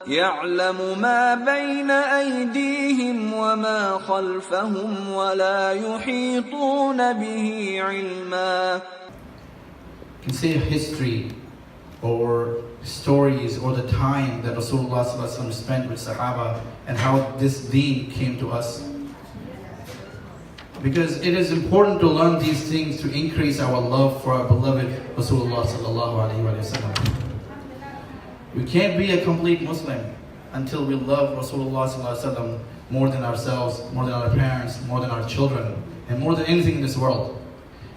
يعلم ما بين أيديهم وما خلفهم ولا يحيطون به علما. You can say history or stories or the time that Rasulullah ﷺ spent with Sahaba and how this deen came to us. Because it is important to learn these things to increase our love for our beloved Rasulullah ﷺ. We can't be a complete Muslim until we love Rasulullah ﷺ more than ourselves, more than our parents, more than our children, and more than anything in this world.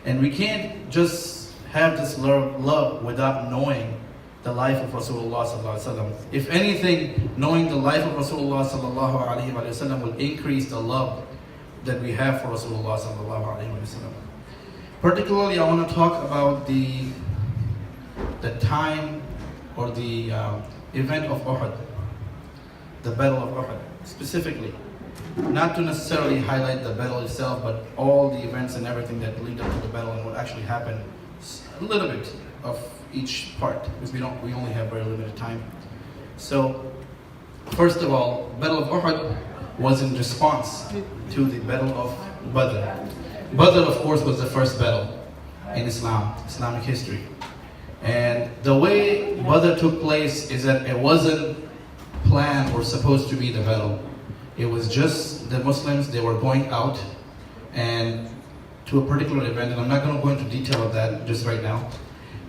And we can't just have this love without knowing the life of Rasulullah ﷺ. If anything, knowing the life of Rasulullah ﷺ will increase the love that we have for Rasulullah ﷺ. Particularly, I want to talk about the time or the event of Uhud, the Battle of Uhud, specifically. Not to necessarily highlight the battle itself, but all the events and everything that lead up to the battle and what actually happened. A little bit of each part, because we only have very limited time. So, first of all, Battle of Uhud was in response to the Battle of Badr. Badr, of course, was the first battle in Islamic history. And the way Badr took place is that it wasn't planned or supposed to be the battle. It was just the Muslims, they were going out and to a particular event, and I'm not going to go into detail of that just right now.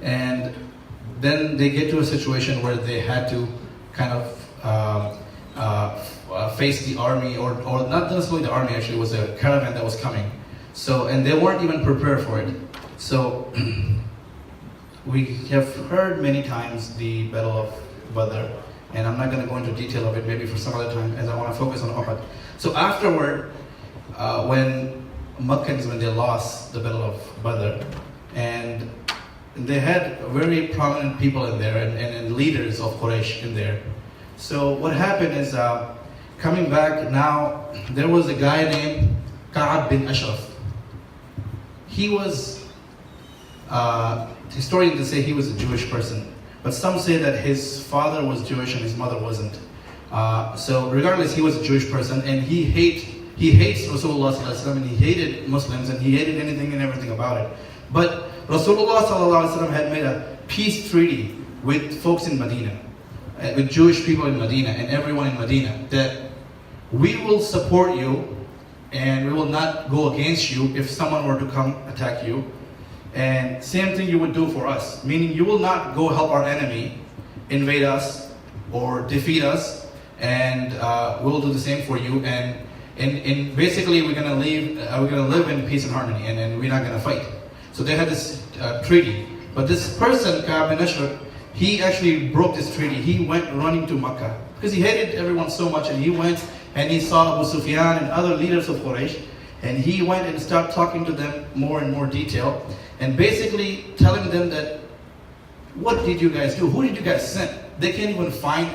And then they get to a situation where they had to kind of face the army, or not necessarily the army, actually, it was a caravan that was coming. So, and they weren't even prepared for it. So, we have heard many times the Battle of Badr, and I'm not going to go into detail of it, maybe for some other time, as I want to focus on Uhud. So afterward, when Meccans, when they lost the Battle of Badr, and they had very prominent people in there, and leaders of Quraysh in there. So what happened is, coming back now, there was a guy named Ka'ab bin Ashraf. He was, historians say he was a Jewish person, but some say that his father was Jewish and his mother wasn't. So regardless, he was a Jewish person, and he hates Rasulullah ﷺ, and he hated Muslims, and he hated anything and everything about it. But Rasulullah ﷺ had made a peace treaty with folks in Medina, with Jewish people in Medina and everyone in Medina, that we will support you and we will not go against you if someone were to come attack you. And same thing you would do for us, meaning you will not go help our enemy invade us or defeat us, and we'll do the same for you. And basically we're gonna live in peace and harmony, and we're not gonna fight. So they had this treaty, but this person, Ka'ab bin Ashraf, he actually broke this treaty. He went running to Makkah because he hated everyone so much, and he went and he saw Abu Sufyan and other leaders of Quraysh, and he went and started talking to them more and more detail, and basically telling them that, what did you guys do? Who did you guys send? They can't even fight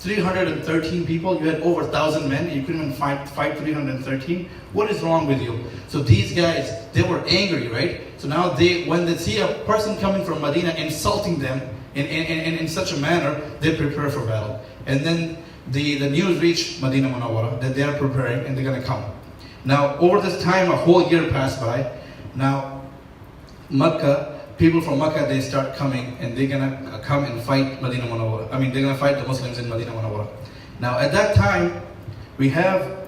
313 people. You had over 1,000 men, and you couldn't even fight 313. What is wrong with you? So these guys, they were angry, right? So now when they see a person coming from Medina insulting them in such a manner, they prepare for battle. And then the news reached Medina Munawwara that they are preparing and they're going to come. Now, over this time, a whole year passed by. Now, Mecca, people from Mecca, they start coming, and they're going to come and fight Medina Munawwara. I mean, they're going to fight the Muslims in Medina Munawwara. Now, at that time, we have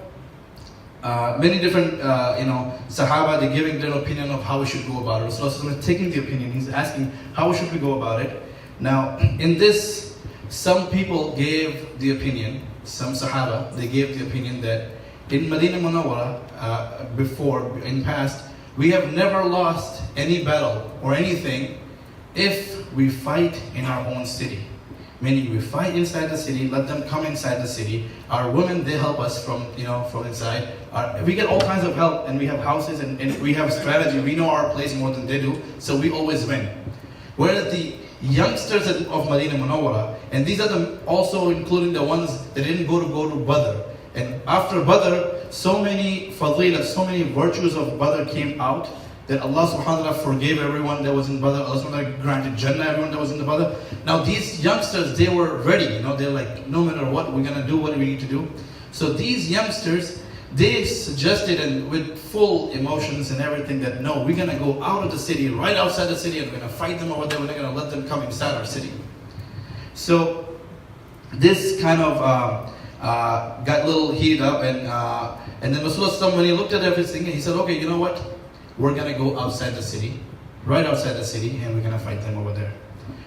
many different, Sahaba, they're giving their opinion of how we should go about it. Rasulullah is taking the opinion, he's asking, how should we go about it? Now, in this, some people gave the opinion, some Sahaba, they gave the opinion that in Medina Munawwara, before, in past, we have never lost any battle or anything if we fight in our own city. Meaning we fight inside the city, let them come inside the city. Our women, they help us from inside. We get all kinds of help, and we have houses, and we have strategy. We know our place more than they do, so we always win. Whereas the youngsters of Medina Munawwara, and these are also including the ones that didn't go to Badr. And after Badr, so many fadilat, so many virtues of Badr came out, that Allah subhanahu wa ta'ala forgave everyone that was in Badr. Allah subhanahu wa ta'ala granted Jannah everyone that was in the Badr. Now these youngsters, they were ready. They're like, no matter what, we're going to do what we need to do. So these youngsters, they suggested, and with full emotions and everything, that no, we're going to go out of the city, right outside the city, and we're going to fight them over there. We're not going to let them come inside our city. So this kind of got a little heated up, and then Rasulullah, when he looked at everything, he said, okay, you know what? We're going to go outside the city, right outside the city, and we're going to fight them over there.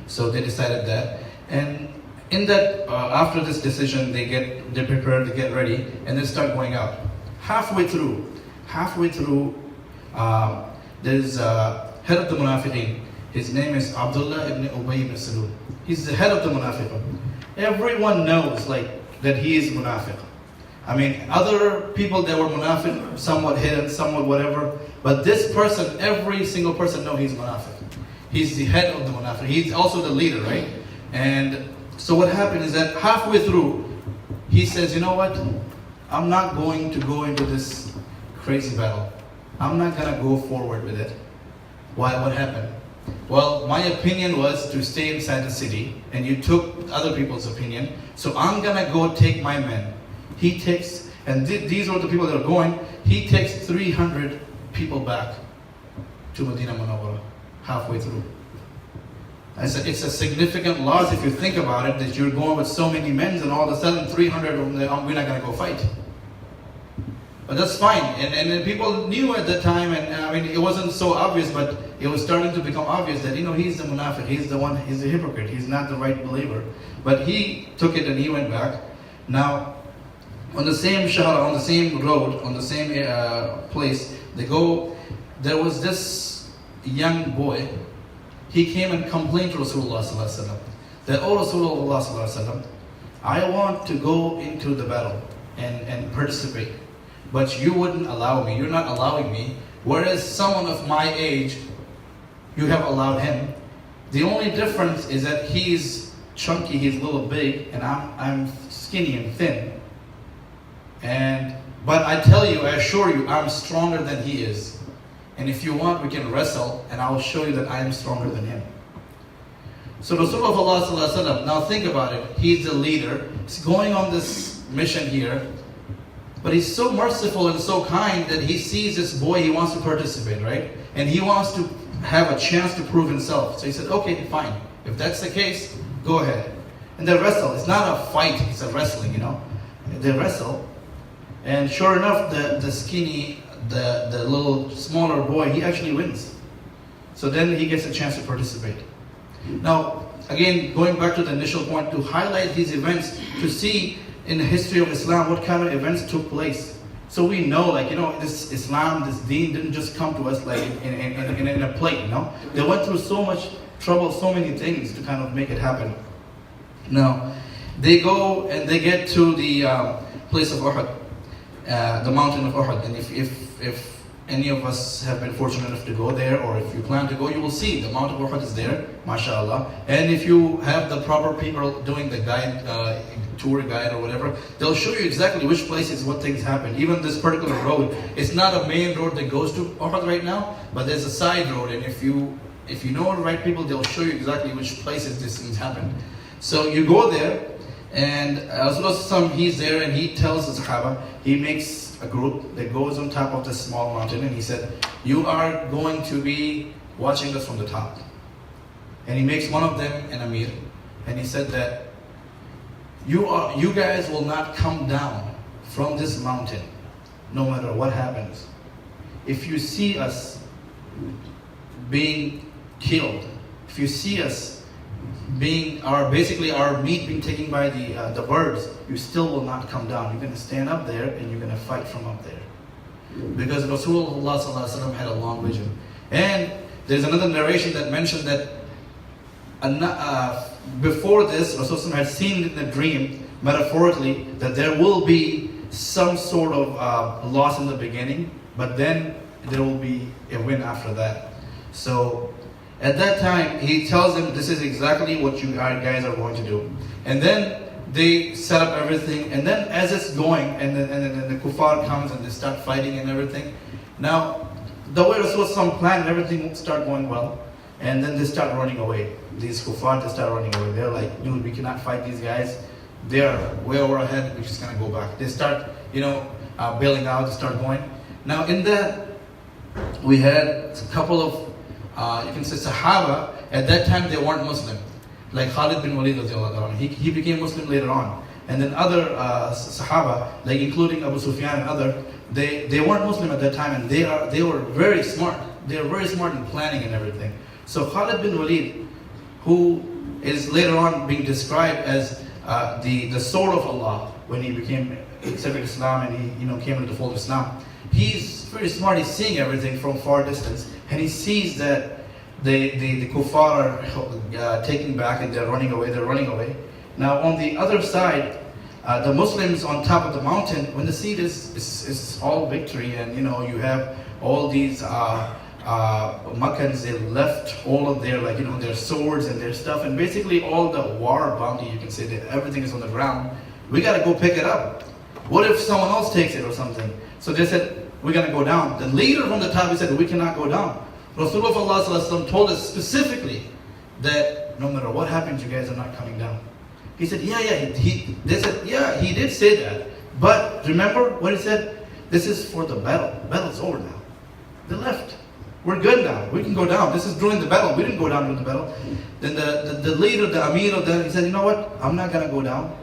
So they decided that. And in that, after this decision, they prepare to get ready, and they start going out. Halfway through, there's head of the Munafiqeen. His name is Abdullah ibn Ubay ibn Salul. He's the head of the Munafiqeen. Everyone knows that he is Munafiq. I mean, other people that were Munafiq, somewhat hidden, somewhat whatever. But this person, every single person knows he's Munafiq. He's the head of the Munafiq. He's also the leader, right? And so what happened is that halfway through, he says, you know what? I'm not going to go into this crazy battle. I'm not going to go forward with it. Why? What happened? Well, my opinion was to stay inside the city, and you took other people's opinion. So I'm going to go take my men. He takes, and these are the people that are going, he takes 300 people back to Medina Munawwara halfway through. I said, it's a significant loss if you think about it, that you're going with so many men and all of a sudden 300 of them, we're not going to go fight. But that's fine. And people knew at the time, and I mean, it wasn't so obvious, but it was starting to become obvious that, he's the munafiq, he's the hypocrite, he's not the right believer. But he took it and he went back. Now, on the same shahra, on the same road, on the same place, there was this young boy. He came and complained to Rasulullah that, oh Rasulullah, I want to go into the battle and participate, but you wouldn't allow me. You're not allowing me. Whereas someone of my age, you have allowed him. The only difference is that he's chunky, he's a little big, and I'm skinny and thin. But I tell you, I assure you, I'm stronger than he is. And if you want, we can wrestle, and I'll show you that I am stronger than him. So Rasulullah, now think about it. He's the leader. He's going on this mission here. But he's so merciful and so kind that he sees this boy, he wants to participate, right? And he wants to have a chance to prove himself. So he said, okay, fine. If that's the case, go ahead. And they wrestle. It's not a fight, it's a wrestling, They wrestle. And sure enough, the skinny, the little smaller boy, he actually wins. So then he gets a chance to participate. Now, again, going back to the initial point, to highlight these events, to see in the history of Islam what kind of events took place. So we know, this Islam, this deen didn't just come to us in a plate, They went through so much trouble, so many things to kind of make it happen. Now, they go and they get to the place of Uhud, the mountain of Uhud. And if any of us have been fortunate enough to go there, or if you plan to go, you will see the Mount of Uhud is there, mashallah. And if you have the proper people doing the guide, tour guide or whatever, they'll show you exactly which places, what things happen. Even this particular road, it's not a main road that goes to Uhud right now, but there's a side road, and if you know the right people, they'll show you exactly which places these things happen. So you go there, and Rasulullah, he's there, and he tells the Sahaba, he makes a group that goes on top of this small mountain, and he said, you are going to be watching us from the top. And he makes one of them an Amir, and he said that you guys will not come down from this mountain no matter what happens. If you see us being killed, if you see us being our meat being taken by the birds, you still will not come down. You're going to stand up there and you're going to fight from up there. Because Rasulullah had a long vision. And there's another narration that mentioned that before this, Rasulullah had seen in a dream, metaphorically, that there will be some sort of loss in the beginning, but then there will be a win after that. So at that time, he tells them, this is exactly what you guys are going to do. And then they set up everything, and then as it's going, and then the kuffar comes and they start fighting and everything. Now, the way Rasulullah planned and everything start going well. And then they start running away. These kuffar, they start running away. They're like, dude, we cannot fight these guys. They're way over ahead. We're just gonna go back. They start, bailing out. They start going. Now in that, we had a couple of, you can say Sahaba. At that time, they weren't Muslim. Like Khalid bin Walid, he became Muslim later on. And then other Sahaba, like including Abu Sufyan and other, they weren't Muslim at that time, and they were very smart. They were very smart in planning and everything. So Khalid bin Walid, who is later on being described as the sword of Allah when he accepted Islam and he came into the fold of Islam, he's very smart. He's seeing everything from far distance, and he sees that the kuffar are taking back and they're running away. They're running away. Now on the other side, the Muslims on top of the mountain, when they see this, it's all victory, and you have all these Makkans. They left all of their their swords and their stuff, and basically all the war bounty, you can say that everything is on the ground. We got to go pick it up. What if someone else takes it or something? So they said, we're going to go down. The leader from the top, he said, we cannot go down. Rasulullah told us specifically that no matter what happens, you guys are not coming down. He said, they said, yeah, he did say that. But remember what he said? This is for the battle. The battle's over now. They left. We're good now. We can go down. This is during the battle. We didn't go down during the battle. Then the leader, the Amir of them, he said, you know what? I'm not going to go down.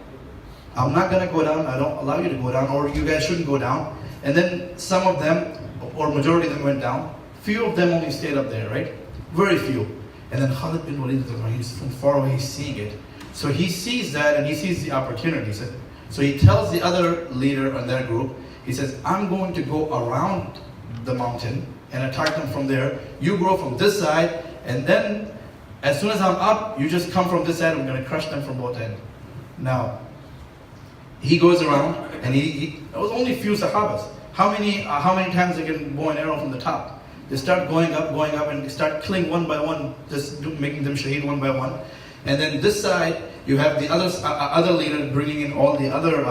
I'm not going to go down. I don't allow you to go down, or you guys shouldn't go down. And then some of them, or majority of them went down. Few of them only stayed up there, right? Very few. And then Khalid bin Walid, he's from far away, he's seeing it. So he sees that and he sees the opportunity. So he tells the other leader in their group, he says, I'm going to go around the mountain and attack them from there. You go from this side, and then as soon as I'm up, you just come from this side. I'm going to crush them from both ends. Now, he goes around, and it was only a few Sahabas. How many times they can bow an arrow from the top? They start going up, and they start killing one by one, just making them shaheed one by one. And then this side, you have the other leader bringing in all the other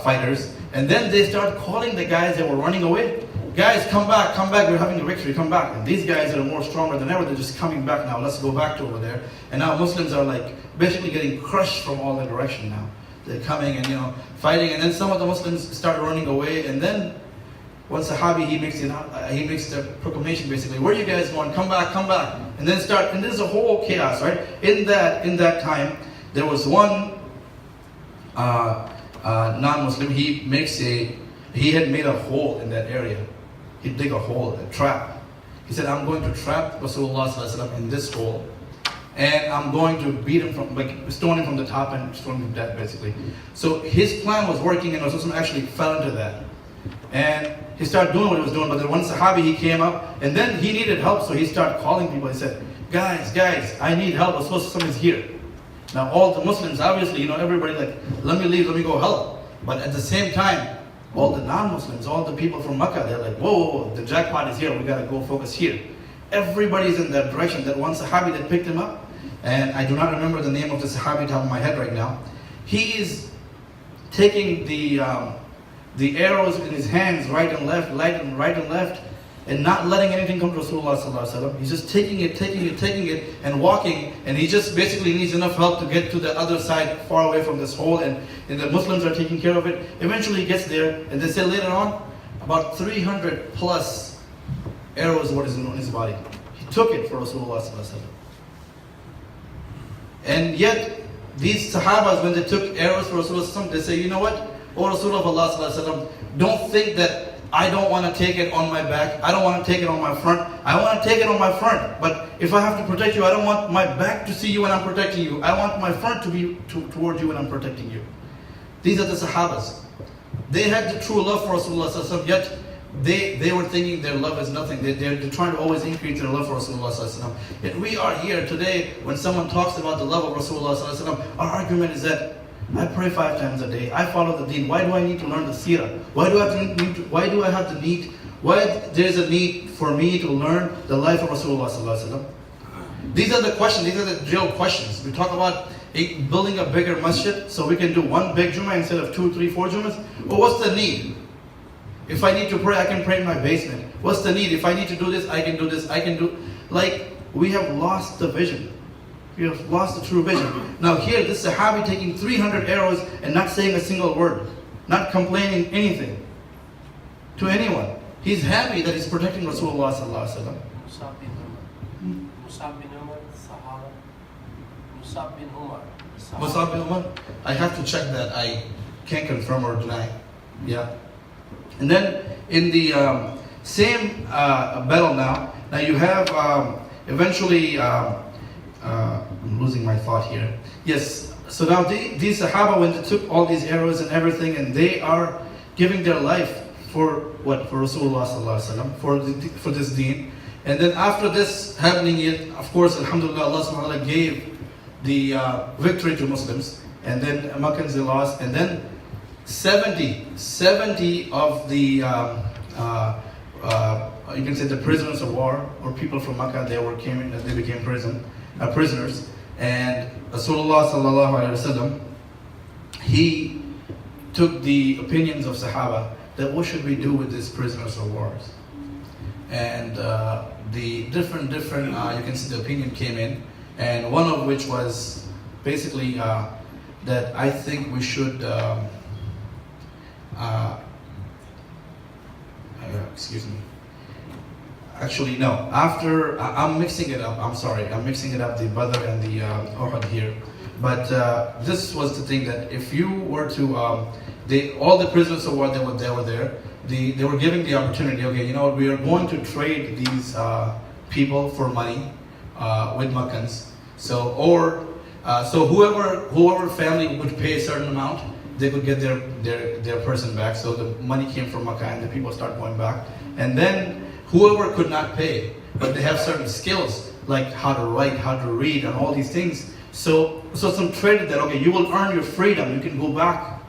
fighters. And then they start calling the guys that were running away. Guys, come back, we're having a victory, come back. And these guys that are more stronger than ever, they're just coming back now. Let's go back to over there. And now Muslims are basically getting crushed from all the direction now. They're coming and fighting, and then some of the Muslims start running away, and then one Sahabi, he makes the proclamation basically, where are you guys going? Come back. And then and there's a whole chaos, right? In that time, there was one non-Muslim, he had made a hole in that area. He'd dig a hole, a trap. He said, I'm going to trap Rasulullah in this hole, and I'm going to beat him stone him from the top and stone him to death, basically. So his plan was working, and Rasulullah actually fell into that. And he started doing what he was doing, but then one Sahabi, he came up, and then he needed help, so he started calling people. He said, guys, I need help. Rasulullah is here. Now all the Muslims, obviously, everybody let me leave, let me go help. But at the same time, all the non-Muslims, all the people from Makkah, they're like, whoa, the jackpot is here, we gotta go focus here. Everybody's in that direction. That one Sahabi that picked him up, and I do not remember the name of the Sahabi top of my head right now. He is taking the arrows in his hands, right and left, and not letting anything come to Rasulullah sallallahu alaihi wasallam. He's just taking it, and walking, and he just basically needs enough help to get to the other side, far away from this hole, and the Muslims are taking care of it. Eventually he gets there, and they say later on, about 300 plus arrows what is on his body. He took it for Rasulullah sallallahu alaihi wasallam. And yet, these Sahabas, when they took arrows for Rasulullah, they say, you know what? O Rasulullah, don't think that I don't want to take it on my back. I don't want to take it on my front. I want to take it on my front. But if I have to protect you, I don't want my back to see you when I'm protecting you. I want my front to be towards you when I'm protecting you. These are the Sahabas. They had the true love for Rasulullah, yet they were thinking their love is nothing. They're trying to always increase their love for Rasulullah. Yet we are here today, when someone talks about the love of Rasulullah, our argument is that I pray 5 times a day. I follow the deen. Why do I need to learn the seerah? Why do I have to need? Why there's a need for me to learn the life of Rasulullah? These are the questions. These are the real questions. We talk about building a bigger masjid so we can do one big Jummah instead of 2, 3, 4 Jummahs. Well, what's the need? If I need to pray, I can pray in my basement. What's the need? If I need to do this, I can do this. I can do. Like, we have lost the vision. We have lost the true vision. Now here, this Sahabi taking 300 arrows and not saying a single word. Not complaining anything to anyone. He's happy that he's protecting Rasulullah sallallahu alaihi wasallam. Musab bin Umar, Sahaba. Musab bin Umar. Musab bin Umar? I have to check that. I can't confirm or deny. Yeah. And then in the same battle now you have eventually, I'm losing my thought here. Yes, so now these Sahaba, when they took all these arrows and everything, and they are giving their life for what? For Rasulullah sallallahu alaihi wasallam, for this deen. And then after this happening, of course, alhamdulillah, Allah subhanahu wa ta'ala gave the victory to Muslims. And then Makkans they lost. And then 70 of the, you can say the prisoners of war, or people from Makkah, they became prisoners. And Rasulullah sallallahu alaihi wasallam, he took the opinions of Sahaba that what should we do with these prisoners of war? And the different you can see the opinion came in, and one of which was basically that I think we should excuse me. Actually, no. After I'm mixing it up. I'm sorry. I'm mixing it up, the Badr and the Uhud here. But this was the thing, that if you were to, all the prisoners of war that were there, they were giving the opportunity. Okay, you know what? We are going to trade these people for money with Makkans. So whoever family would pay a certain amount, they could get their person back. So the money came from Makkah, and the people start going back. And then whoever could not pay, but they have certain skills like how to write, how to read, and all these things. So some traded that, okay, you will earn your freedom, you can go back,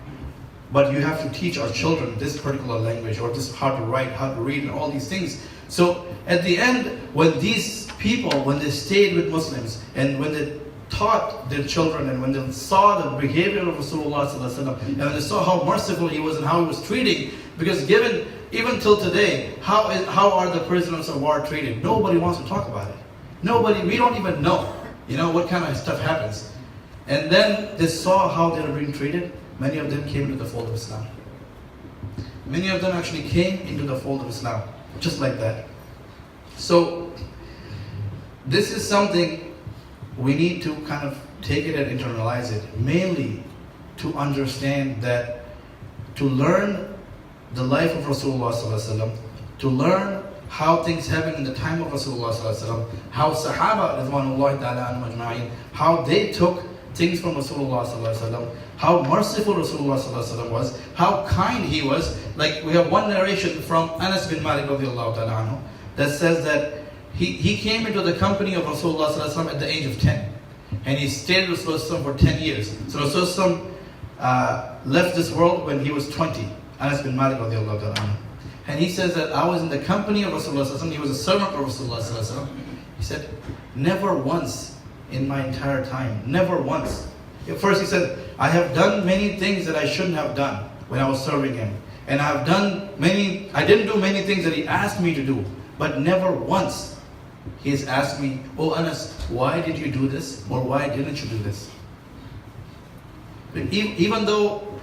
but you have to teach our children this particular language, or this how to write, how to read, and all these things. So at the end, when these people, when they stayed with Muslims, and when they taught their children, and when they saw the behavior of Rasulullah sallallahu alaihi wasallam, and when they saw how merciful he was and how he was treating, because given even till today, how are the prisoners of war treated? Nobody wants to talk about it. We don't even know, what kind of stuff happens. And then they saw how they were being treated. Many of them came into the fold of Islam. Many of them actually came into the fold of Islam, just like that. So this is something we need to kind of take it and internalize it, mainly to understand that, to learn the life of Rasulullah sallallahu alaihi wasallam, to learn how things happened in the time of Rasulullah sallallahu alaihi wasallam, how Sahaba ridwanullahi ta'ala anhum ajma'in, how they took things from Rasulullah sallallahu alaihi wasallam, how merciful Rasulullah sallallahu alaihi wasallam was, how kind he was. Like, we have one narration from Anas bin Malik radiyallahu ta'ala anhu that says that he came into the company of Rasulullah sallallahu alaihi wasallam at the age of 10, and he stayed with Rasulullah for 10 years. So Rasulullah left this world when he was 20. Anas bin Malik radiallahu ta'ala anhu. And he says that I was in the company of Rasulullah sallallahu alaihi wasallam. He was a servant of Rasulullah sallallahu alaihi wasallam. He said, never once in my entire time, never once. At first he said, I have done many things that I shouldn't have done when I was serving him. And I didn't do many things that he asked me to do. But never once he has asked me, oh Anas, why did you do this? Or why didn't you do this? Even though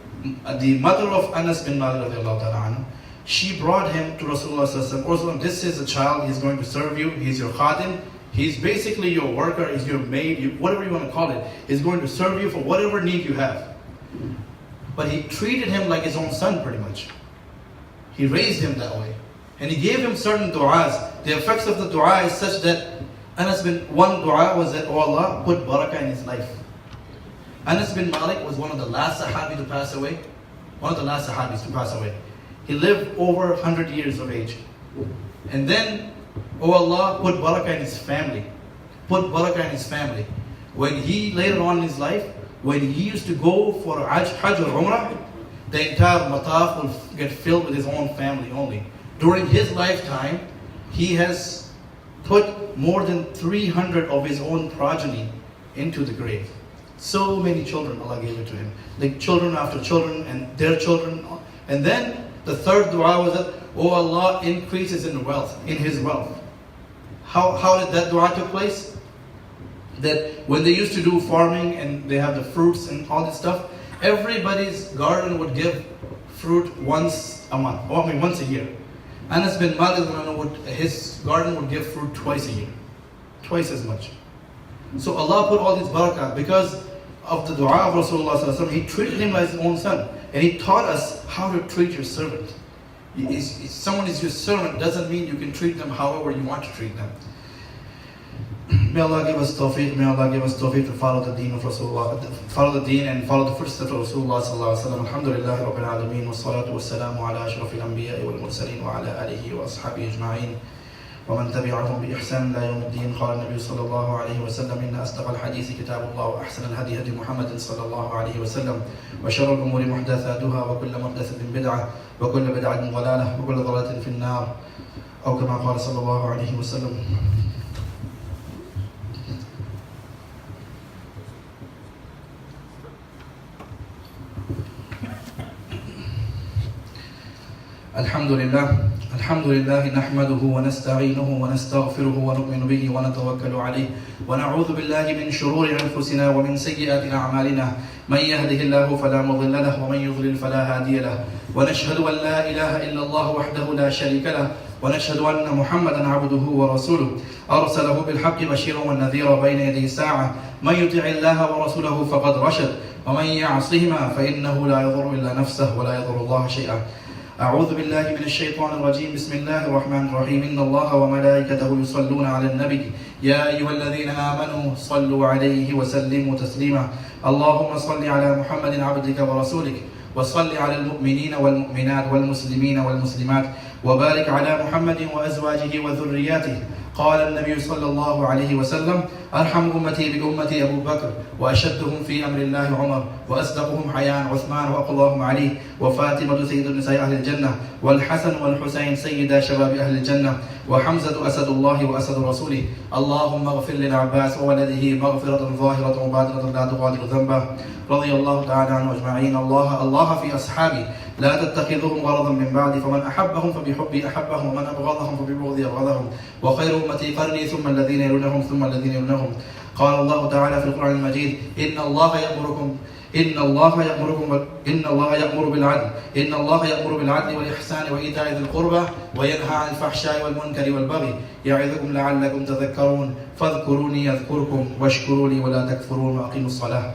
the mother of Anas bin Malik radiallahu ta'ala anhu, she brought him to Rasulullah sallallahu alaihi wasallam. This is a child, he's going to serve you, he's your khadim, he's basically your worker, he's your maid, whatever you want to call it. He's going to serve you for whatever need you have. But he treated him like his own son pretty much. He raised him that way. And he gave him certain du'as. The effects of the du'a is such that one du'a was that, oh Allah, put barakah in his life. Anas bin Malik was one of the last Sahabi to pass away. One of the last Sahabis to pass away. He lived over 100 years of age. And then, oh Allah, put barakah in his family. Put barakah in his family. When he, later on in his life, when he used to go for Hajj or Umrah, the entire mataf will get filled with his own family only. During his lifetime, he has put more than 300 of his own progeny into the grave. So many children Allah gave it to him. Like children after children and their children. And then The third dua was that, oh Allah, increases in wealth, in his wealth. How did that dua take place? That when they used to do farming and they have the fruits and all this stuff, everybody's garden would give fruit once a month, or once a year. Anas bin Malik, his garden would give fruit twice a year, twice as much. So Allah put all this barakah because of the dua of Rasulullah. He treated him as his own son, and he taught us how to treat your servant. If someone is your servant, doesn't mean you can treat them however you want to treat them. May Allah give us tawfiq. May Allah give us tawfiq to follow the deen of Rasulullah, follow the deen and follow the footsteps of Rasulullah sallallahu alaihi wasallam. Alhamdulillahi rabbil alameen, wa salatu wa salamu ala ashrafil anbiya'i wal mursaleen wa ala alihi wa ashabihi ajma'in wa man tabi'ahum bi ihsan ila yawm ad-din. Qala an-nabiy sallallahu alayhi wa sallam, inna asdaqal hadith kitabullah wa ahsanal hadi hadi Muhammadin sallallahu alayhi wa sallam, wa sharral umuri muhdathatuha wa kullu muhdathatin bid'ah wa kullu bid'atin dhalalah wa kullu dhalalatin fin nar, aw kama qala sallallahu alayhi wa sallam. الحمد لله نحمده ونستعينه ونستغفره ونؤمن به ونتوكل عليه ونعوذ بالله من شرور أنفسنا ومن سيئات أعمالنا من يهده الله فلا مضل له ومن يضلل فلا هادي له ونشهد أن لا إله إلا الله وحده لا شريك له ونشهد أن محمدا عبده ورسوله أرسله بالحق بشيرا ونذيرا بين يدي الساعة من يطع الله ورسوله فقد رشد ومن يعصهما فإنه لا يضر إلا نفسه ولا يضر الله شيئا. أعوذ بالله من الشيطان الرجيم. بسم الله الرحمن الرحيم. إن الله وملائكته يصلون على النبي يا أيها الذين آمنوا صلوا عليه وسلموا تسليما. اللهم صل على محمد عبدك ورسولك وصل على المؤمنين والمؤمنات والمسلمين والمسلمات وبارك على محمد وأزواجه وذرياته. قال النبي صلى الله عليه وسلم أرحم أمتي بأمتي أبو بكر وأشدهم في أمر الله عمر وأصدقهم حياء عثمان وأقضاهم عليه وفاطمة سيد نساء أهل الجنة والحسن والحسين سيدا شباب أهل الجنة وحمزة أسد الله وأسد رسوله. اللهم اغفر للعباس وولده مغفرة ظاهرة وباطنة لا تغادر ذنبه. رضي الله تعالى عنه أجمعين. الله في أصحابي لا تتخذهم غرضا من بعدي فمن أحبهم فبحبي أحبهم ومن أبغضهم فببغضي أبغضهم وخير أمتي قرني ثم الذين يلونهم ثم الذين يلونهم. قال الله تعالى في القرآن المجيد إن الله يأمر بالعدل والإحسان وإيتاء ذي القربى وينهى عن الفحشاء والمنكر والبغي يعظكم لعلكم تذكرون. فاذكروني يذكركم واشكروا لي ولا تكفرون وأقيموا الصلاة.